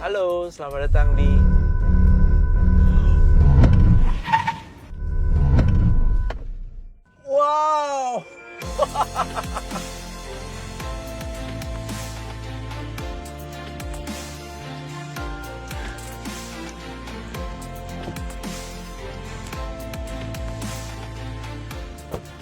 Halo, selamat datang di... Wow!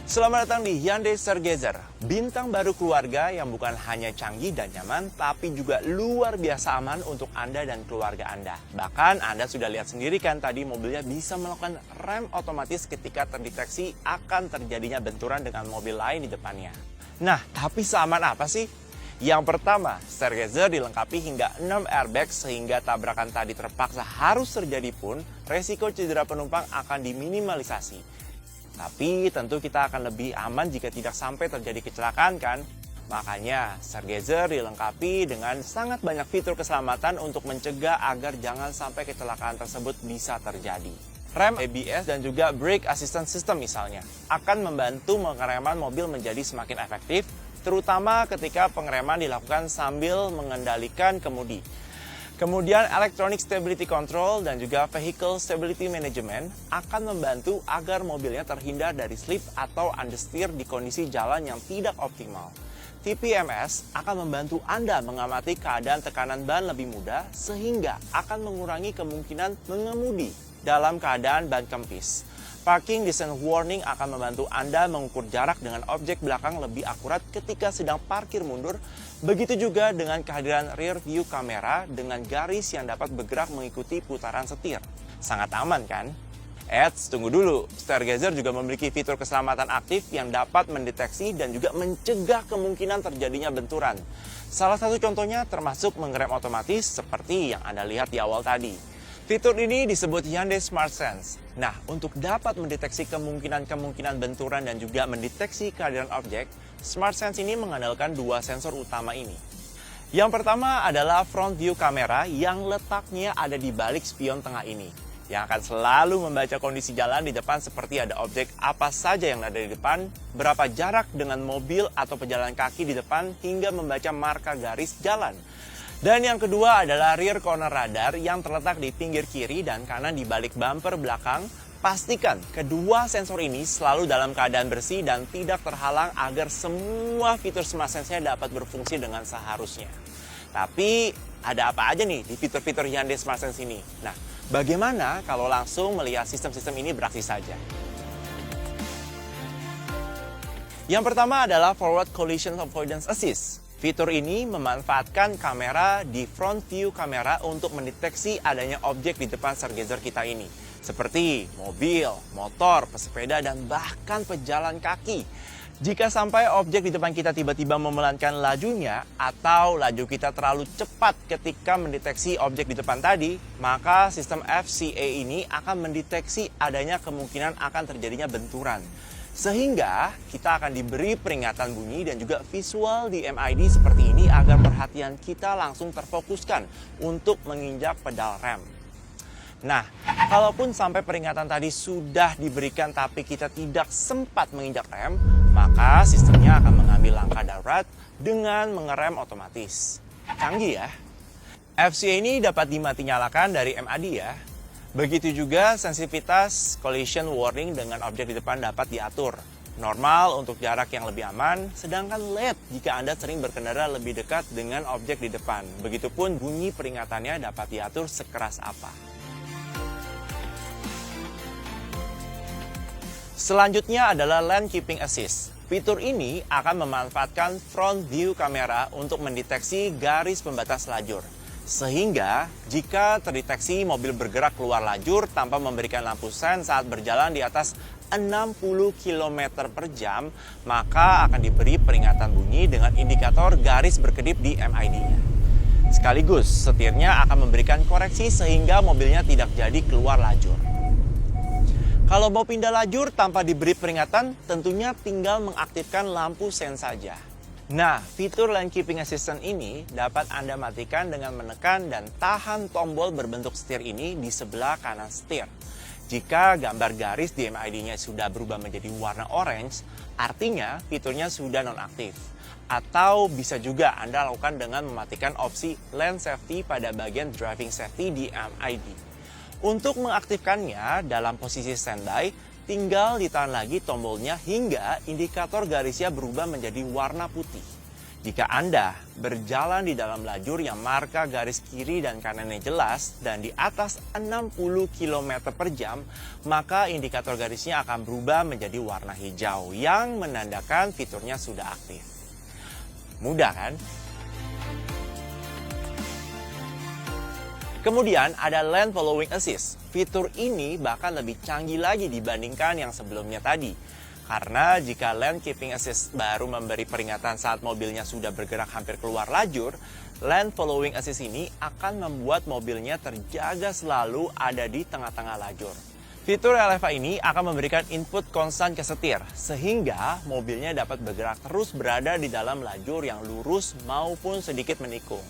Selamat datang di Hyundai Stargazer, bintang baru keluarga yang bukan hanya canggih dan nyaman, tapi juga luar biasa aman untuk Anda dan keluarga Anda. Bahkan Anda sudah lihat sendiri kan tadi mobilnya bisa melakukan rem otomatis ketika terdeteksi akan terjadinya benturan dengan mobil lain di depannya. Nah, tapi seaman apa sih? Yang pertama, Stargazer dilengkapi hingga 6 airbag sehingga tabrakan tadi terpaksa harus terjadi pun, resiko cedera penumpang akan diminimalisasi. Tapi tentu kita akan lebih aman jika tidak sampai terjadi kecelakaan kan? Makanya Stargazer dilengkapi dengan sangat banyak fitur keselamatan untuk mencegah agar jangan sampai kecelakaan tersebut bisa terjadi. Rem ABS dan juga Brake Assistance System misalnya akan membantu pengereman mobil menjadi semakin efektif, terutama ketika pengereman dilakukan sambil mengendalikan kemudi. Kemudian Electronic Stability Control dan juga Vehicle Stability Management akan membantu agar mobilnya terhindar dari slip atau understeer di kondisi jalan yang tidak optimal. TPMS akan membantu Anda mengamati keadaan tekanan ban lebih mudah sehingga akan mengurangi kemungkinan mengemudi dalam keadaan ban kempis. Parking Descent Warning akan membantu Anda mengukur jarak dengan objek belakang lebih akurat ketika sedang parkir mundur. Begitu juga dengan kehadiran rear view kamera dengan garis yang dapat bergerak mengikuti putaran setir. Sangat aman kan? Tunggu dulu. Stargazer juga memiliki fitur keselamatan aktif yang dapat mendeteksi dan juga mencegah kemungkinan terjadinya benturan. Salah satu contohnya termasuk mengerem otomatis seperti yang Anda lihat di awal tadi. Fitur ini disebut Hyundai Smart Sense. Nah, untuk dapat mendeteksi kemungkinan benturan dan juga mendeteksi kehadiran objek, Smart Sense ini mengandalkan dua sensor utama ini. Yang pertama adalah front view kamera yang letaknya ada di balik spion tengah ini, yang akan selalu membaca kondisi jalan di depan seperti ada objek apa saja yang ada di depan, berapa jarak dengan mobil atau pejalan kaki di depan, hingga membaca marka garis jalan. Dan yang kedua adalah rear corner radar yang terletak di pinggir kiri dan kanan di balik bumper belakang. Pastikan kedua sensor ini selalu dalam keadaan bersih dan tidak terhalang agar semua fitur Smart Sense-nya dapat berfungsi dengan seharusnya. Tapi ada apa aja nih di fitur-fitur Hyundai Smart Sense ini? Nah, bagaimana kalau langsung melihat sistem-sistem ini beraksi saja? Yang pertama adalah Forward Collision Avoidance Assist. Fitur ini memanfaatkan kamera di front view kamera untuk mendeteksi adanya objek di depan Stargazer kita ini. Seperti mobil, motor, pesepeda, dan bahkan pejalan kaki. Jika sampai objek di depan kita tiba-tiba memelankan lajunya atau laju kita terlalu cepat ketika mendeteksi objek di depan tadi, maka sistem FCA ini akan mendeteksi adanya kemungkinan akan terjadinya benturan. Sehingga kita akan diberi peringatan bunyi dan juga visual di MID seperti ini agar perhatian kita langsung terfokuskan untuk menginjak pedal rem. Nah, kalaupun sampai peringatan tadi sudah diberikan tapi kita tidak sempat menginjak rem, maka sistemnya akan mengambil langkah darurat dengan mengerem otomatis. Canggih ya? FCA ini dapat dimati-nyalakan dari MID ya. Begitu juga sensitivitas collision warning dengan objek di depan dapat diatur. Normal untuk jarak yang lebih aman, sedangkan LED jika Anda sering berkendara lebih dekat dengan objek di depan. Begitupun bunyi peringatannya dapat diatur sekeras apa. Selanjutnya adalah Lane Keeping Assist. Fitur ini akan memanfaatkan front view kamera untuk mendeteksi garis pembatas lajur. Sehingga jika terdeteksi mobil bergerak keluar lajur tanpa memberikan lampu sen saat berjalan di atas 60 km per jam, maka akan diberi peringatan bunyi dengan indikator garis berkedip di MID-nya. Sekaligus setirnya akan memberikan koreksi sehingga mobilnya tidak jadi keluar lajur. Kalau mau pindah lajur tanpa diberi peringatan, tentunya tinggal mengaktifkan lampu sen saja. Nah, fitur Lane Keeping Assistant ini dapat Anda matikan dengan menekan dan tahan tombol berbentuk setir ini di sebelah kanan setir. Jika gambar garis di MID-nya sudah berubah menjadi warna orange, artinya fiturnya sudah nonaktif. Atau bisa juga Anda lakukan dengan mematikan opsi Lane Safety pada bagian Driving Safety di MID. Untuk mengaktifkannya dalam posisi standby, tinggal ditahan lagi tombolnya hingga indikator garisnya berubah menjadi warna putih. Jika Anda berjalan di dalam lajur yang marka garis kiri dan kanannya jelas dan di atas 60 km per jam, maka indikator garisnya akan berubah menjadi warna hijau yang menandakan fiturnya sudah aktif. Mudah kan? Kemudian ada Lane Following Assist. Fitur ini bahkan lebih canggih lagi dibandingkan yang sebelumnya tadi. Karena jika Lane Keeping Assist baru memberi peringatan saat mobilnya sudah bergerak hampir keluar lajur, Lane Following Assist ini akan membuat mobilnya terjaga selalu ada di tengah-tengah lajur. Fitur LFA ini akan memberikan input konstan ke setir, sehingga mobilnya dapat bergerak terus berada di dalam lajur yang lurus maupun sedikit menikung.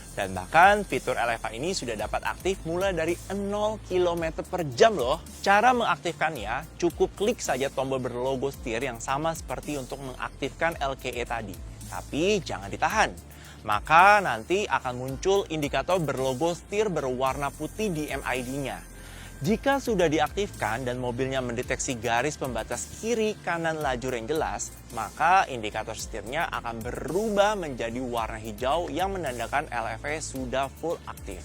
Dan bahkan fitur LFA ini sudah dapat aktif mulai dari 0 km per jam loh. Cara mengaktifkannya, cukup klik saja tombol berlogo setir yang sama seperti untuk mengaktifkan LKE tadi. Tapi jangan ditahan, maka nanti akan muncul indikator berlogo setir berwarna putih di MID-nya. Jika sudah diaktifkan dan mobilnya mendeteksi garis pembatas kiri kanan lajur yang jelas, maka indikator setirnya akan berubah menjadi warna hijau yang menandakan LFA sudah full aktif.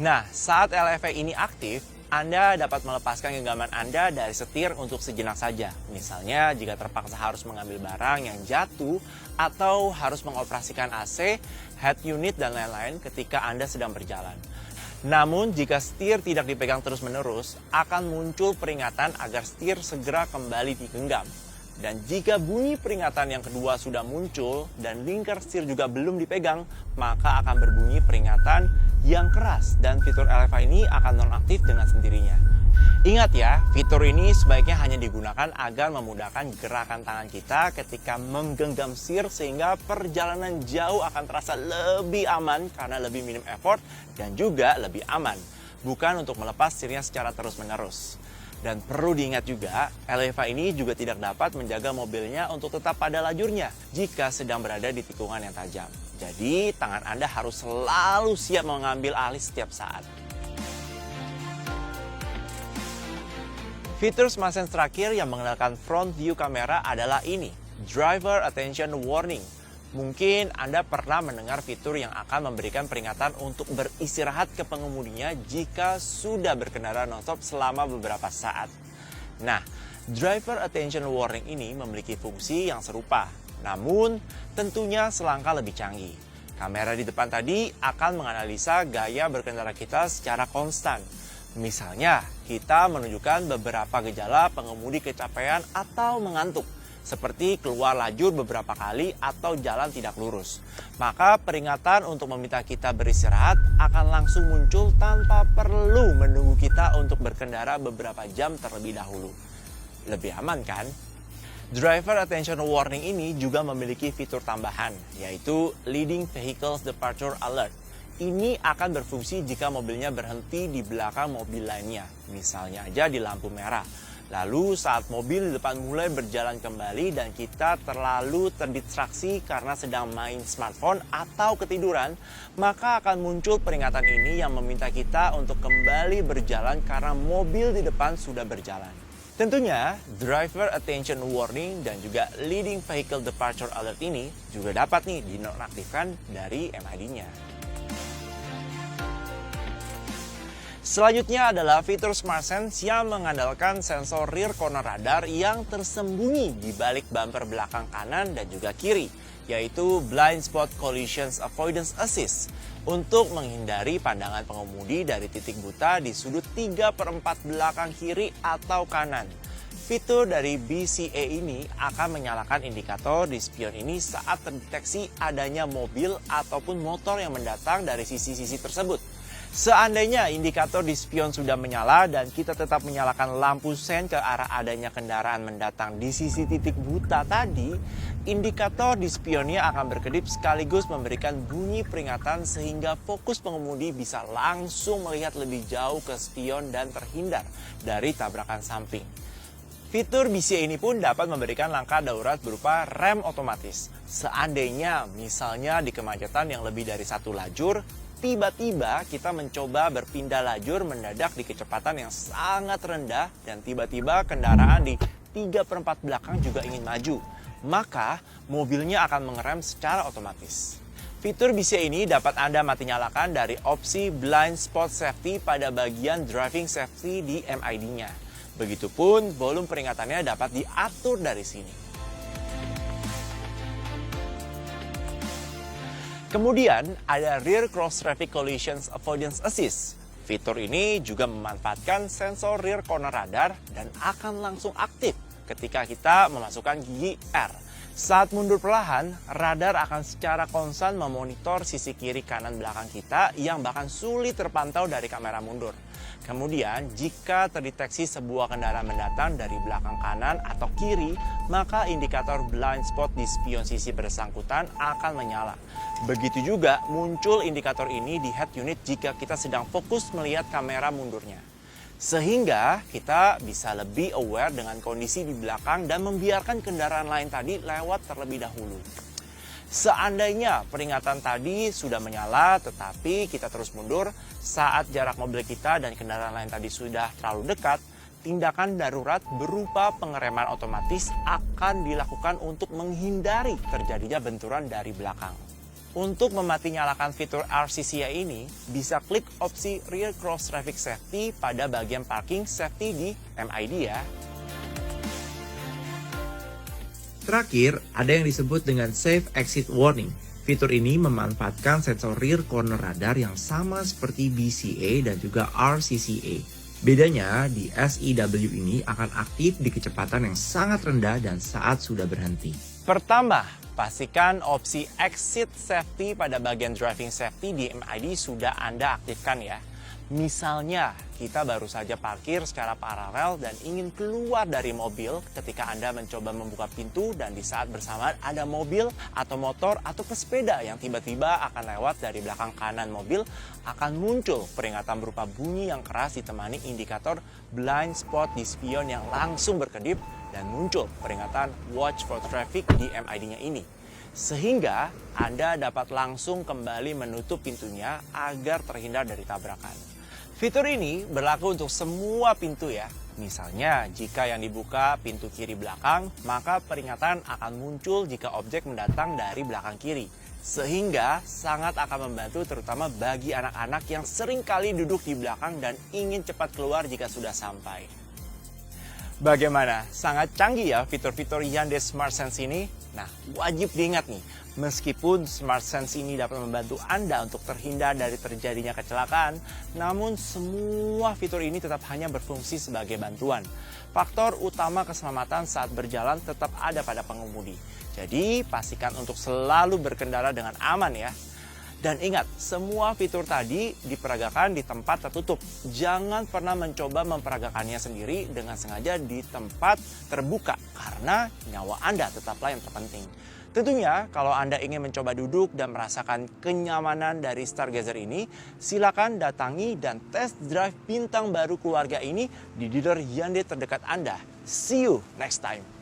Nah, saat LFA ini aktif, Anda dapat melepaskan genggaman Anda dari setir untuk sejenak saja. Misalnya jika terpaksa harus mengambil barang yang jatuh atau harus mengoperasikan AC, head unit, dan lain-lain ketika Anda sedang berjalan. Namun, jika setir tidak dipegang terus-menerus, akan muncul peringatan agar setir segera kembali digenggam. Dan jika bunyi peringatan yang kedua sudah muncul dan lingkar setir juga belum dipegang, maka akan berbunyi peringatan yang keras dan fitur LFA ini akan nonaktif dengan sendirinya. Ingat ya, fitur ini sebaiknya hanya digunakan agar memudahkan gerakan tangan kita ketika menggenggam setir sehingga perjalanan jauh akan terasa lebih aman karena lebih minim effort dan juga lebih aman, bukan untuk melepas setirnya secara terus-menerus. Dan perlu diingat juga, LFA ini juga tidak dapat menjaga mobilnya untuk tetap pada lajurnya jika sedang berada di tikungan yang tajam. Jadi, tangan Anda harus selalu siap mengambil alih setiap saat. Fitur Smart Sense terakhir yang mengenalkan front view kamera adalah ini, Driver Attention Warning. Mungkin Anda pernah mendengar fitur yang akan memberikan peringatan untuk beristirahat ke pengemudinya jika sudah berkendara nonstop selama beberapa saat. Nah, Driver Attention Warning ini memiliki fungsi yang serupa, namun tentunya selangkah lebih canggih. Kamera di depan tadi akan menganalisa gaya berkendara kita secara konstan. Misalnya, kita menunjukkan beberapa gejala pengemudi kecapean atau mengantuk, seperti keluar lajur beberapa kali atau jalan tidak lurus. Maka peringatan untuk meminta kita beristirahat akan langsung muncul tanpa perlu menunggu kita untuk berkendara beberapa jam terlebih dahulu. Lebih aman kan? Driver Attention Warning ini juga memiliki fitur tambahan, yaitu Leading Vehicles Departure Alert. Ini akan berfungsi jika mobilnya berhenti di belakang mobil lainnya, misalnya aja di lampu merah. Lalu saat mobil di depan mulai berjalan kembali dan kita terlalu terdistraksi karena sedang main smartphone atau ketiduran, maka akan muncul peringatan ini yang meminta kita untuk kembali berjalan karena mobil di depan sudah berjalan. Tentunya, Driver Attention Warning dan juga Leading Vehicle Departure Alert ini juga dapat nih dinonaktifkan dari MID-nya. Selanjutnya adalah fitur Smart Sense yang mengandalkan sensor rear corner radar yang tersembunyi di balik bumper belakang kanan dan juga kiri, yaitu Blind Spot Collision Avoidance Assist, untuk menghindari pandangan pengemudi dari titik buta di sudut 3/4 belakang kiri atau kanan. Fitur dari BCA ini akan menyalakan indikator di spion ini saat terdeteksi adanya mobil ataupun motor yang mendatang dari sisi-sisi tersebut. Seandainya indikator di spion sudah menyala dan kita tetap menyalakan lampu sen ke arah adanya kendaraan mendatang di sisi titik buta tadi, indikator di spionnya akan berkedip sekaligus memberikan bunyi peringatan sehingga fokus pengemudi bisa langsung melihat lebih jauh ke spion dan terhindar dari tabrakan samping. Fitur BCA ini pun dapat memberikan langkah darurat berupa rem otomatis. Seandainya misalnya di kemacetan yang lebih dari satu lajur, tiba-tiba kita mencoba berpindah lajur mendadak di kecepatan yang sangat rendah dan tiba-tiba kendaraan di 3/4 belakang juga ingin maju, maka mobilnya akan mengerem secara otomatis. Fitur BCA ini dapat Anda mati nyalakan dari opsi Blind Spot Safety pada bagian Driving Safety di MID-nya. Begitupun volume peringatannya dapat diatur dari sini. Kemudian ada Rear Cross Traffic Collisions Avoidance Assist. Fitur ini juga memanfaatkan sensor rear corner radar dan akan langsung aktif ketika kita memasukkan gigi R. Saat mundur perlahan, radar akan secara konstan memonitor sisi kiri kanan belakang kita yang bahkan sulit terpantau dari kamera mundur. Kemudian, jika terdeteksi sebuah kendaraan mendatang dari belakang kanan atau kiri, maka indikator blind spot di spion sisi bersangkutan akan menyala. Begitu juga muncul indikator ini di head unit jika kita sedang fokus melihat kamera mundurnya. Sehingga kita bisa lebih aware dengan kondisi di belakang dan membiarkan kendaraan lain tadi lewat terlebih dahulu. Seandainya peringatan tadi sudah menyala tetapi kita terus mundur saat jarak mobil kita dan kendaraan lain tadi sudah terlalu dekat, tindakan darurat berupa pengereman otomatis akan dilakukan untuk menghindari terjadinya benturan dari belakang. Untuk memati nyalakan fitur RCCA ini, bisa klik opsi Rear Cross Traffic Safety pada bagian Parking Safety di MID ya. Terakhir, ada yang disebut dengan Safe Exit Warning. Fitur ini memanfaatkan sensor rear corner radar yang sama seperti BCA dan juga RCCA. Bedanya, di SEW ini akan aktif di kecepatan yang sangat rendah dan saat sudah berhenti. Pertama, pastikan opsi Exit Safety pada bagian Driving Safety di MID sudah Anda aktifkan ya. Misalnya, kita baru saja parkir secara paralel dan ingin keluar dari mobil ketika Anda mencoba membuka pintu dan di saat bersamaan ada mobil atau motor atau pesepeda yang tiba-tiba akan lewat dari belakang kanan mobil, akan muncul peringatan berupa bunyi yang keras ditemani indikator blind spot di spion yang langsung berkedip dan muncul peringatan watch for traffic di MID-nya ini. Sehingga Anda dapat langsung kembali menutup pintunya agar terhindar dari tabrakan. Fitur ini berlaku untuk semua pintu ya. Misalnya, jika yang dibuka pintu kiri belakang, maka peringatan akan muncul jika objek mendatang dari belakang kiri. Sehingga sangat akan membantu terutama bagi anak-anak yang sering kali duduk di belakang dan ingin cepat keluar jika sudah sampai. Bagaimana? Sangat canggih ya fitur-fitur Hyundai Smart Sense ini? Nah, wajib diingat nih, meskipun Smart Sense ini dapat membantu Anda untuk terhindar dari terjadinya kecelakaan, namun semua fitur ini tetap hanya berfungsi sebagai bantuan. Faktor utama keselamatan saat berjalan tetap ada pada pengemudi. Jadi, pastikan untuk selalu berkendara dengan aman ya. Dan ingat, semua fitur tadi diperagakan di tempat tertutup. Jangan pernah mencoba memperagakannya sendiri dengan sengaja di tempat terbuka, karena nyawa Anda tetaplah yang terpenting. Tentunya, kalau Anda ingin mencoba duduk dan merasakan kenyamanan dari Stargazer ini, silakan datangi dan test drive bintang baru keluarga ini di dealer Hyundai terdekat Anda. See you next time!